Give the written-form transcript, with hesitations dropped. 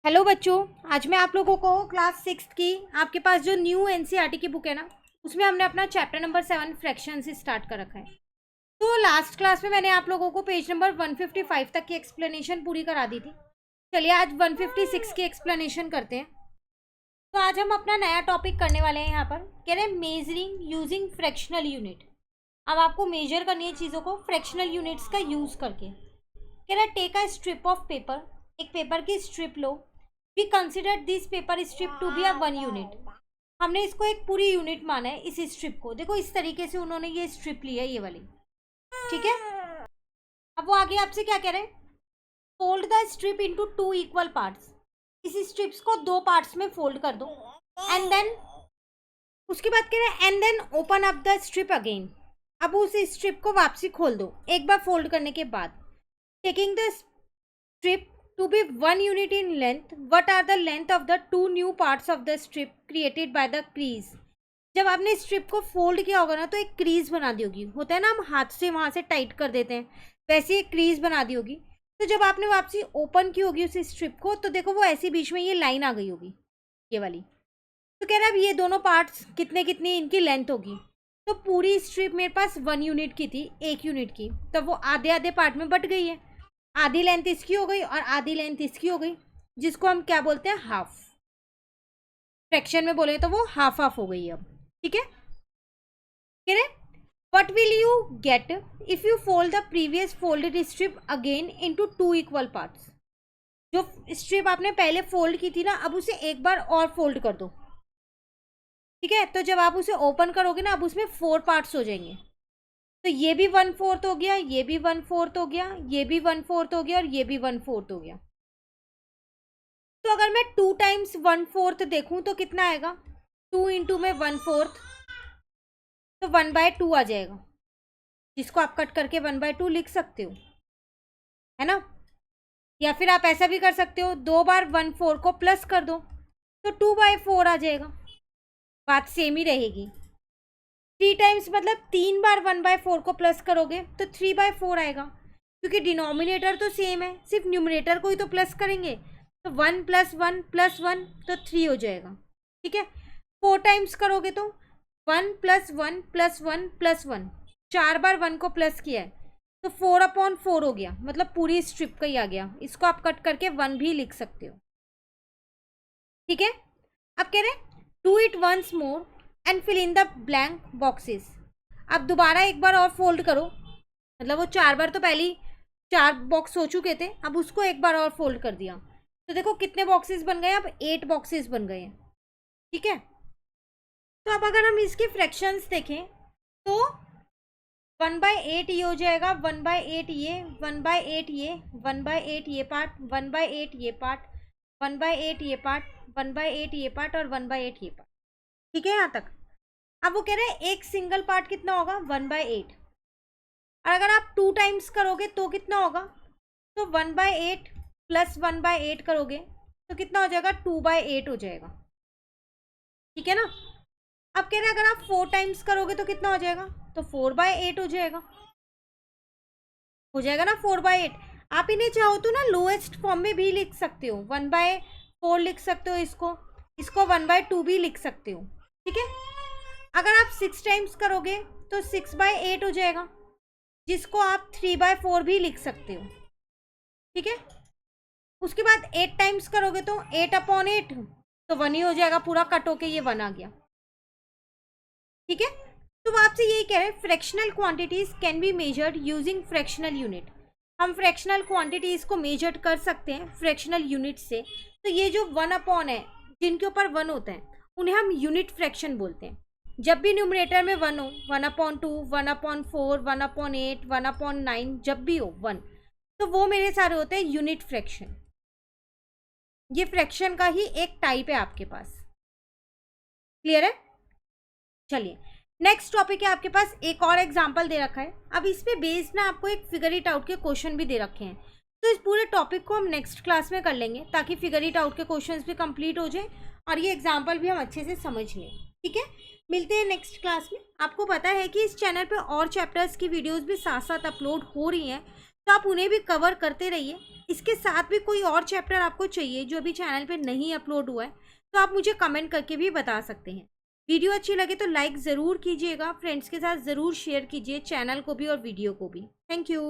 Hello बच्चों, आज मैं आप लोगों को क्लास 6 की आपके पास जो न्यू एनसीईआरटी की बुक है ना, उसमें हमने अपना चैप्टर नंबर 7 फ्रैक्शन से स्टार्ट कर रखा है। तो लास्ट क्लास में मैंने आप लोगों को पेज नंबर 155 तक की एक्सप्लेनेशन पूरी करा दी थी। चलिए आज 156 की एक्सप्लेनेशन करते हैं। तो आज हम अपना नया टॉपिक करने वाले हैं। यहाँ पर कह रहे हैं मेजरिंग यूजिंग फ्रैक्शनल यूनिट। अब आपको मेजर करनी है चीज़ों को फ्रैक्शनल यूनिट्स का यूज़ करके। कह रहा है take a strip of paper, एक पेपर की स्ट्रिप लो। We consider this paper strip to be a 1 unit. हमने इसको एक पूरी यूनिट माना है इस स्ट्रिप को। देखो इस तरीके से उन्होंने ये स्ट्रिप लिया है, ये वाली, ठीक है। अब वो आगे आपसे क्या कह रहे हैं, fold the strip into 2 equal parts. इस स्ट्रिप्स को 2 पार्ट्स में फोल्ड कर दो एंड देन उसके बाद कह रहे हैं and then open up the strip again. अब उस स्ट्रिप को वापसी खोल दो एक बार फोल्ड करने के बाद। Taking the strip to be 1 unit in length, what are the length of the 2 new parts of the strip created by the crease? जब आपने स्ट्रिप को फोल्ड किया होगा ना तो एक क्रीज बना दी होगी। होता है ना, हम हाथ से वहां से टाइट कर देते हैं, वैसे एक क्रीज बना दी होगी। तो जब आपने वापसी ओपन की होगी उस स्ट्रिप को, तो देखो वो ऐसी बीच में ये लाइन आ गई होगी, ये वाली। तो कह रहा है अब ये दोनों पार्ट्स कितने कितनी इनकी लेंथ होगी। तो पूरी स्ट्रिप मेरे पास 1 यूनिट की थी, 1 यूनिट की, तो वो आधे आधे पार्ट में बट गई है। आधी लेंथ इसकी हो गई और आधी लेंथ इसकी हो गई, जिसको हम क्या बोलते हैं, हाफ। फ्रैक्शन में बोले तो वो हाफ हाफ हो गई अब, ठीक है। कह रहे what will you get if you fold the previous folded strip again into 2 equal parts. जो स्ट्रिप आपने पहले फोल्ड की थी ना, अब उसे एक बार और फोल्ड कर दो, ठीक है। तो जब आप उसे ओपन करोगे ना, अब उसमें 4 पार्ट्स हो जाएंगे। तो ये भी 1/4 हो गया, ये भी 1/4 हो गया, ये भी 1/4 हो गया और ये भी 1/4 हो गया। तो अगर मैं 2 टाइम्स 1/4 देखूं तो कितना आएगा, 2 इंटू में 1/4, तो 1/2 आ जाएगा, जिसको आप कट करके 1/2 लिख सकते हो, है ना। या फिर आप ऐसा भी कर सकते हो, 2 बार 1/4 को प्लस कर दो तो 2/4 आ जाएगा, बात सेम ही रहेगी। 3 टाइम्स मतलब 3 बार 1/4 को प्लस करोगे तो 3/4 आएगा, क्योंकि डिनोमिनेटर तो सेम है, सिर्फ न्यूमरेटर को ही तो प्लस करेंगे। तो 1 + 1 + 1 तो 3 हो जाएगा, ठीक है। 4 टाइम्स करोगे तो 1 + 1 + 1 + 1, 4 बार 1 को प्लस किया है तो 4/4 हो गया, मतलब पूरी स्ट्रिप का ही आ गया। इसको आप कट करके 1 भी लिख सकते हो, ठीक है। अब कह रहे do it once more and fill in the blank boxes. अब दोबारा एक बार और फोल्ड करो, मतलब वो 4 बार तो पहले ही 4 बॉक्स हो चुके थे, अब उसको एक बार और फोल्ड कर दिया। तो देखो कितने बॉक्सेस बन गए, अब 8 बॉक्सेस बन गए हैं, ठीक है। तो अब अगर हम इसके फ्रैक्शंस देखें तो 1/8 ये हो जाएगा, 1/8 ये, 1/8 ये, 1/8 ये पार्ट, 1/8 ये पार्ट, 1/8 ये पार्ट, 1/8 ये पार्ट और 1/8 ये पार्ट, ठीक है यहाँ तक। अब वो कह रहे हैं एक सिंगल पार्ट कितना होगा, 1/8। और अगर आप 2 टाइम्स करोगे तो कितना होगा, तो 1/8 + 1/8 करोगे तो कितना हो जाएगा, 2/8 हो जाएगा, ठीक है ना। अब कह रहे हैं अगर आप 4 टाइम्स करोगे तो कितना हो जाएगा, तो 4/8 हो जाएगा ना, 4/8। आप इन्हें चाहो तो ना लोएस्ट फॉर्म में भी लिख सकते हो, 1/4 लिख सकते हो, इसको 1/2 भी लिख सकते हो, ठीक है। अगर आप 6 टाइम्स करोगे तो 6/8 हो जाएगा, जिसको आप 3/4 भी लिख सकते हो, ठीक है। उसके बाद 8 टाइम्स करोगे तो 8/8, तो 1 ही हो जाएगा, पूरा कट होके ये 1 आ गया, ठीक है। तो वो आपसे यही कह रहे हैं fractional quantities can be measured using fractional unit. हम फ्रैक्शनल क्वांटिटीज को मेजर कर सकते हैं फ्रैक्शनल यूनिट से। तो ये जो 1/, है जिनके ऊपर 1 होता है उन्हें हम यूनिट फ्रैक्शन बोलते हैं। जब भी न्यूमरेटर में 1 हो, 1/2, 1/4, 1/8, 1/9, जब भी हो 1, तो वो मेरे सारे होते हैं यूनिट फ्रैक्शन। ये फ्रैक्शन का ही एक टाइप है आपके पास, क्लियर है। चलिए नेक्स्ट टॉपिक है आपके पास, एक और एग्जांपल दे रखा है। अब इस पे बेस्ड ना आपको एक फिगर इट आउट के क्वेश्चन भी दे रखे हैं। तो इस पूरे टॉपिक को हम नेक्स्ट क्लास में कर लेंगे, ताकि फिगर इट आउट के क्वेश्चंस भी कंप्लीट हो जाए और ये एग्जांपल भी हम अच्छे से समझ लें, ठीक है। मिलते हैं नेक्स्ट क्लास में। आपको पता है कि इस चैनल पर और चैप्टर्स की वीडियोज़ भी साथ साथ अपलोड हो रही हैं, तो आप उन्हें भी कवर करते रहिए। इसके साथ भी कोई और चैप्टर आपको चाहिए जो अभी चैनल पे नहीं अपलोड हुआ है, तो आप मुझे कमेंट करके भी बता सकते हैं। वीडियो अच्छी लगे तो लाइक ज़रूर कीजिएगा, फ्रेंड्स के साथ ज़रूर शेयर कीजिए चैनल को भी और वीडियो को भी। Thank you.